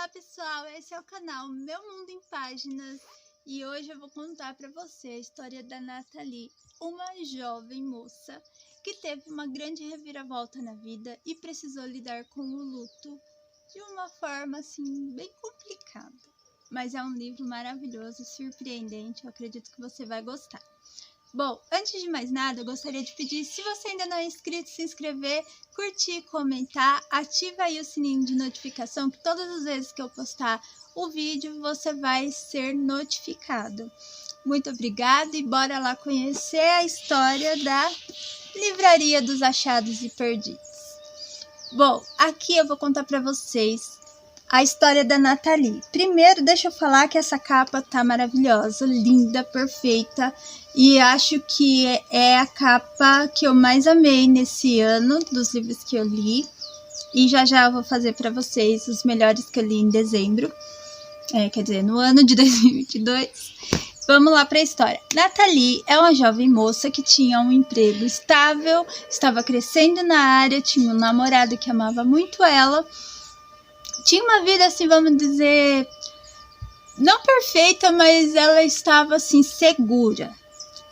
Olá pessoal, esse é o canal Meu Mundo em Páginas e hoje eu vou contar para você a história da Nathalie, uma jovem moça que teve uma grande reviravolta na vida e precisou lidar com o luto de uma forma assim bem complicada. Mas é um livro maravilhoso e surpreendente, eu acredito que você vai gostar. Bom, antes de mais nada, eu gostaria de pedir, se você ainda não é inscrito, se inscrever, curtir, comentar, ativa aí o sininho de notificação, que todas as vezes que eu postar o vídeo, você vai ser notificado. Muito obrigada e bora lá conhecer a história da Livraria dos Achados e Perdidos. Bom, aqui eu vou contar para vocês a história da Nathalie. Primeiro, deixa eu falar que essa capa tá maravilhosa, linda, perfeita. E acho que é a capa que eu mais amei nesse ano, dos livros que eu li. E já eu vou fazer para vocês os melhores que eu li em dezembro. Quer dizer, no ano de 2022. Vamos lá para a história. Nathalie é uma jovem moça que tinha um emprego estável, estava crescendo na área, tinha um namorado que amava muito ela. Tinha uma vida, assim, vamos dizer, não perfeita, mas ela estava, assim, segura.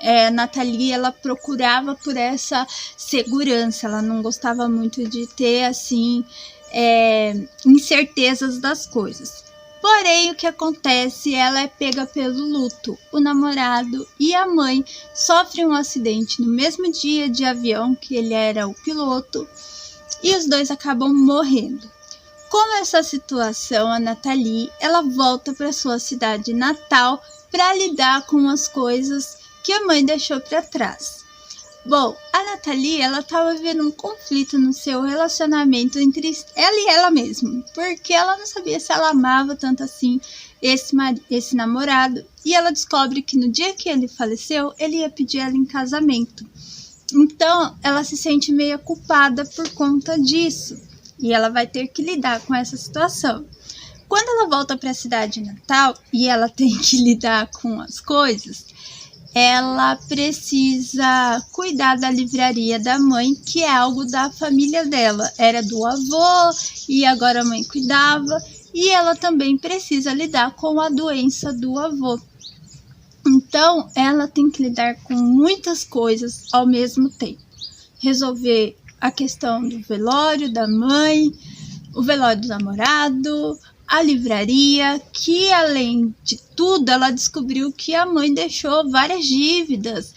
A Nathalie, ela procurava por essa segurança, ela não gostava muito de ter, assim, incertezas das coisas. Porém, o que acontece, ela é pega pelo luto. O namorado e a mãe sofrem um acidente no mesmo dia de avião, que ele era o piloto, e os dois acabam morrendo. Com essa situação, a Nathalie, ela volta para sua cidade natal para lidar com as coisas que a mãe deixou para trás. Bom, a Nathalie, ela estava vivendo um conflito no seu relacionamento entre ela e ela mesma, porque ela não sabia se ela amava tanto assim esse namorado, e ela descobre que no dia que ele faleceu, ele ia pedir ela em casamento. Então, ela se sente meio culpada por conta disso. E ela vai ter que lidar com essa situação. Quando ela volta para a cidade natal e ela tem que lidar com as coisas, ela precisa cuidar da livraria da mãe, que é algo da família dela. Era do avô e agora a mãe cuidava. E ela também precisa lidar com a doença do avô. Então, ela tem que lidar com muitas coisas ao mesmo tempo. Resolver a questão do velório da mãe, o velório do namorado, a livraria, que além de tudo, ela descobriu que a mãe deixou várias dívidas.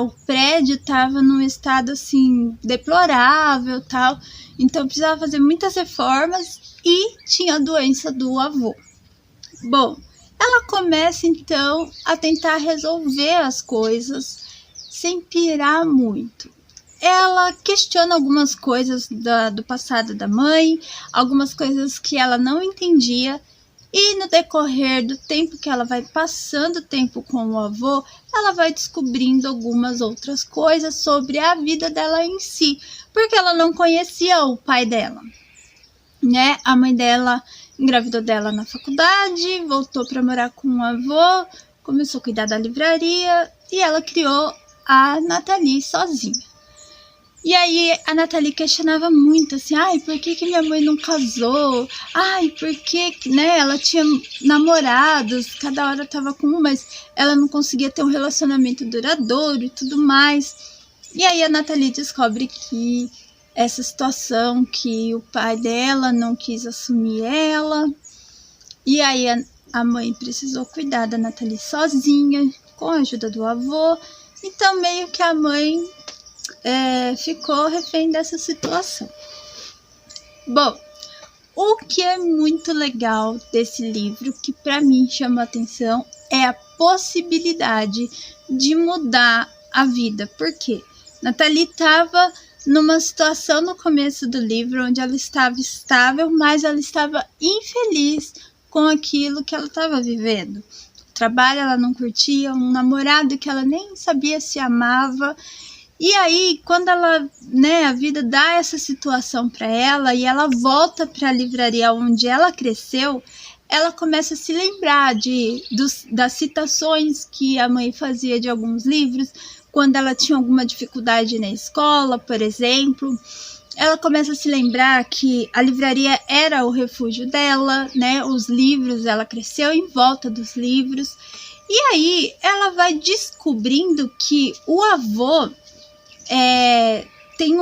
O prédio estava num estado assim deplorável, tal. Então precisava fazer muitas reformas e tinha a doença do avô. Bom, ela começa então a tentar resolver as coisas sem pirar muito. Ela questiona algumas coisas do passado da mãe, algumas coisas que ela não entendia, e no decorrer do tempo que ela vai passando tempo com o avô, ela vai descobrindo algumas outras coisas sobre a vida dela em si, porque ela não conhecia o pai dela, né? A mãe dela engravidou dela na faculdade, voltou para morar com o avô, começou a cuidar da livraria e ela criou a Nathalie sozinha. E aí a Nathalie questionava muito, assim, por que minha mãe não casou? Por que, né, ela tinha namorados, cada hora tava com um, mas ela não conseguia ter um relacionamento duradouro e tudo mais. E aí a Nathalie descobre que essa situação, que o pai dela não quis assumir ela, e aí a mãe precisou cuidar da Nathalie sozinha, com a ajuda do avô, então meio que a mãe ficou refém dessa situação. Bom, o que é muito legal desse livro, que para mim chama a atenção, é a possibilidade de mudar a vida. Por quê? Nathalie estava numa situação no começo do livro onde ela estava estável, mas ela estava infeliz com aquilo que ela estava vivendo. O trabalho ela não curtia, um namorado que ela nem sabia se amava. E aí, quando ela, a vida dá essa situação para ela e ela volta para a livraria onde ela cresceu, ela começa a se lembrar das citações que a mãe fazia de alguns livros, quando ela tinha alguma dificuldade na escola, por exemplo. ela começa a se lembrar que a livraria era o refúgio dela, né? Os livros, ela cresceu em volta dos livros. E aí ela vai descobrindo que o avô tem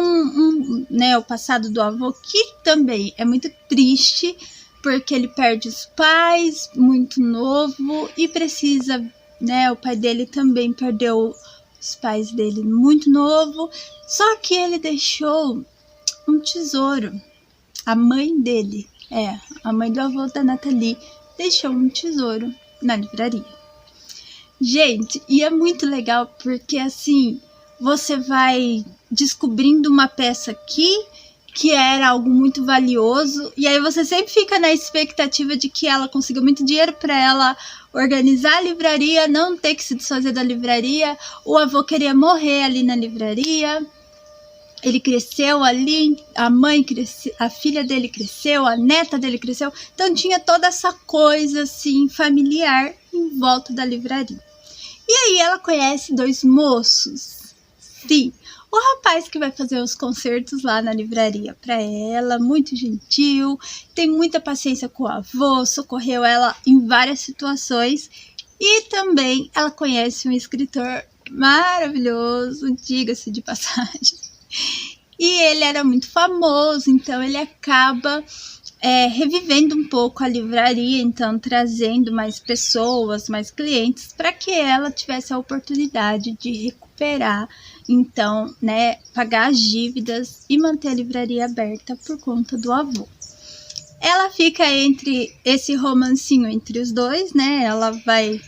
né, o passado do avô que também é muito triste, porque ele perde os pais muito novo e precisa, né, o pai dele também perdeu os pais dele muito novo, só que ele deixou um tesouro. A mãe dele, a mãe do avô da Nathalie, deixou um tesouro na livraria. Gente, e é muito legal porque assim, você vai descobrindo uma peça aqui que era algo muito valioso, e aí você sempre fica na expectativa de que ela consiga muito dinheiro para ela organizar a livraria, não ter que se desfazer da livraria. O avô queria morrer ali na livraria, ele cresceu ali, a mãe cresceu, a filha dele cresceu, a neta dele cresceu, então tinha toda essa coisa assim familiar em volta da livraria. E aí ela conhece dois moços, sim, o rapaz que vai fazer os concertos lá na livraria para ela, muito gentil, tem muita paciência com o avô, socorreu ela em várias situações. E também ela conhece um escritor maravilhoso, diga-se de passagem. E ele era muito famoso, então ele acaba revivendo um pouco a livraria, então trazendo mais pessoas, mais clientes, para que ela tivesse a oportunidade de recuperar, então, né, pagar as dívidas e manter a livraria aberta por conta do avô. Ela fica entre esse romancinho entre os dois, né? Ela vai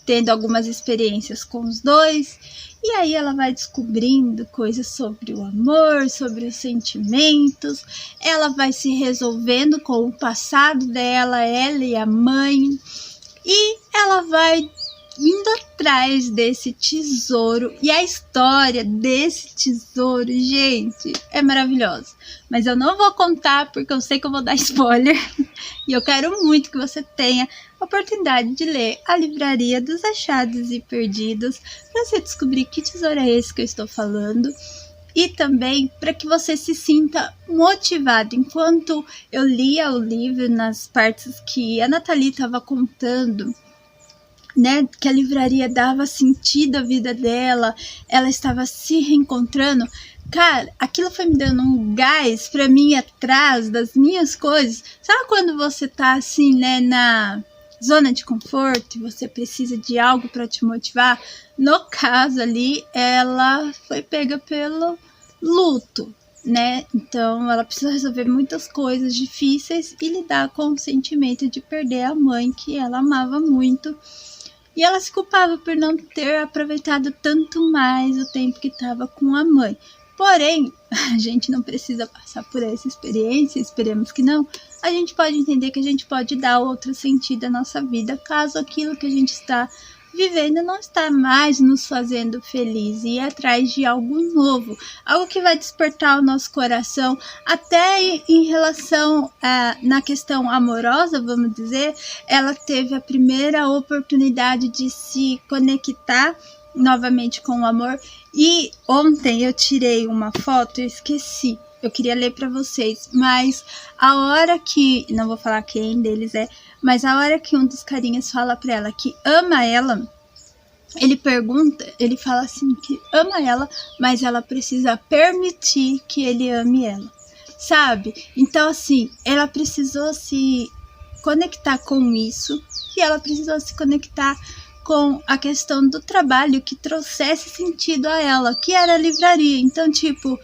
tendo algumas experiências com os dois, e aí ela vai descobrindo coisas sobre o amor, sobre os sentimentos, ela vai se resolvendo com o passado dela, ela e a mãe, e ela vai indo atrás desse tesouro, e a história desse tesouro, gente, é maravilhosa. Mas eu não vou contar porque eu sei que eu vou dar spoiler, e eu quero muito que você tenha a oportunidade de ler A Livraria dos Achados e Perdidos, para você descobrir que tesouro é esse que eu estou falando, e também para que você se sinta motivado. Enquanto eu lia o livro, nas partes que a Nathalie estava contando, né, que a livraria dava sentido à vida dela, ela estava se reencontrando, cara, aquilo foi me dando um gás para mim ir atrás das minhas coisas. Sabe quando você tá assim, né, na zona de conforto e você precisa de algo para te motivar? No caso ali, ela foi pega pelo luto, né? Então ela precisa resolver muitas coisas difíceis e lidar com o sentimento de perder a mãe que ela amava muito. E ela se culpava por não ter aproveitado tanto mais o tempo que estava com a mãe. Porém, a gente não precisa passar por essa experiência, esperemos que não. A gente pode entender que a gente pode dar outro sentido à nossa vida, caso aquilo que a gente está vivendo não está mais nos fazendo feliz, e ir atrás de algo novo, algo que vai despertar o nosso coração, até em relação na questão amorosa, vamos dizer. Ela teve a primeira oportunidade de se conectar novamente com o amor, e ontem eu tirei uma foto, eu esqueci, eu queria ler para vocês, mas a hora que, não vou falar quem deles é, mas a hora que um dos carinhas fala para ela que ama ela, ele fala assim que ama ela, mas ela precisa permitir que ele ame ela, sabe? Então assim, ela precisou se conectar com isso, e ela precisou se conectar com a questão do trabalho que trouxesse sentido a ela, que era a livraria. Então, tipo,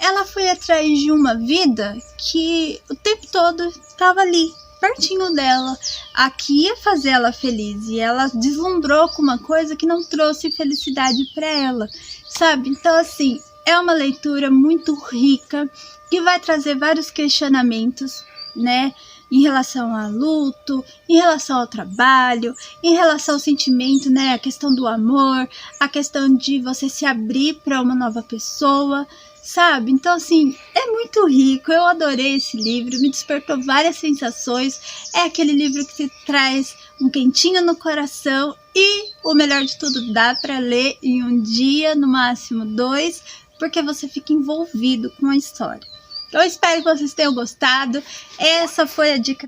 ela foi atrás de uma vida que o tempo todo estava ali, pertinho dela, aqui ia fazer ela feliz, e ela deslumbrou com uma coisa que não trouxe felicidade para ela, sabe? Então, assim, é uma leitura muito rica, que vai trazer vários questionamentos, né? Em relação ao luto, em relação ao trabalho, em relação ao sentimento, né? A questão do amor, a questão de você se abrir para uma nova pessoa, sabe? Então, assim, é muito rico. Eu adorei esse livro, me despertou várias sensações. É aquele livro que te traz um quentinho no coração, e o melhor de tudo, dá para ler em um dia, no máximo 2, porque você fica envolvido com a história. Eu espero que vocês tenham gostado. Essa foi a dica